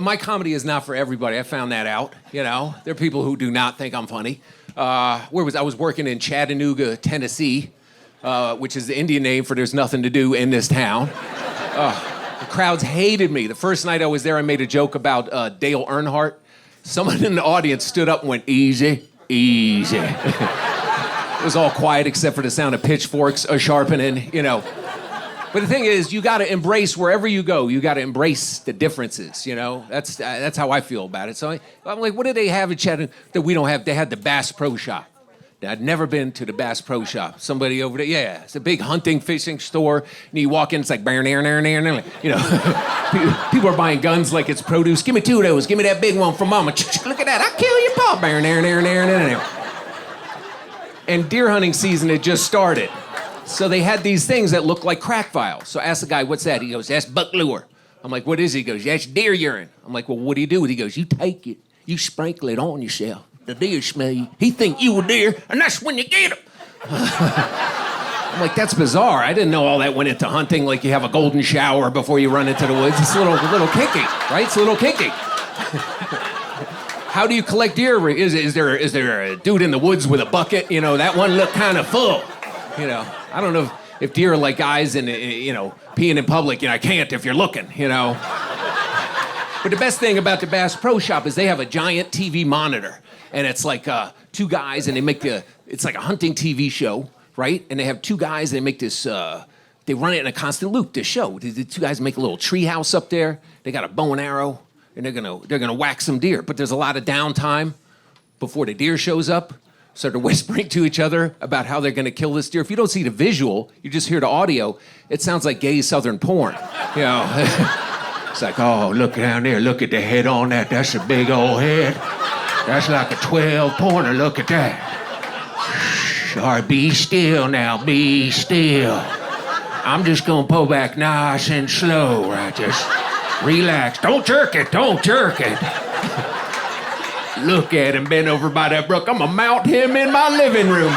my comedy is not for everybody. I found that out, you know. There are people who do not think I'm funny. I was working in Chattanooga, Tennessee, which is the Indian name for there's nothing to do in this town. The crowds hated me. The first night I was there, I made a joke about Dale Earnhardt. Someone in the audience stood up and went, easy, easy. It was all quiet except for the sound of pitchforks sharpening, you know. But the thing is, you got to embrace wherever you go. You got to embrace the differences, you know. That's how I feel about it. So I'm like, what do they have in Chattanooga that we don't have? They had the Bass Pro Shop. I'd never been to the Bass Pro Shop. Somebody over there, yeah, it's a big hunting, fishing store. And you walk in, it's like, you know, people are buying guns like it's produce. Give me 2 of those. Give me that big one from Mama. Look at that. I'll kill your paw. And deer hunting season had just started. So they had these things that looked like crack vials. So I asked the guy, what's that? He goes, that's buck lure. I'm like, what is it? He goes, that's deer urine. I'm like, well, what do you do with it? He goes, you take it, you sprinkle it on yourself. The deer smell you. He think you a deer, and that's when you get him. I'm like, that's bizarre. I didn't know all that went into hunting, like you have a golden shower before you run into the woods. It's a little kinky, right? It's a little kinky. How do you collect deer? Is there a dude in the woods with a bucket? You know, that one looked kind of full. You know, I don't know if deer are like guys and, you know, peeing in public. You know, I can't if you're looking, you know. But the best thing about the Bass Pro Shop is they have a giant TV monitor. And it's like 2 guys, and they make it's like a hunting TV show, right? And they have 2 guys, and they make this, they run it in a constant loop, this show. The 2 guys make a little tree house up there. They got a bow and arrow, and they're gonna whack some deer. But there's a lot of downtime before the deer shows up. So they're whispering to each other about how they're gonna kill this deer. If you don't see the visual, you just hear the audio, it sounds like gay Southern porn, you know? It's like, oh, look down there, look at the head on that. That's a big old head. That's like a 12-pointer, look at that. Shh, all right, be still now, be still. I'm just gonna pull back nice and slow, right? Just relax. Don't jerk it, don't jerk it. Look at him bent over by that brook. I'm gonna mount him in my living room.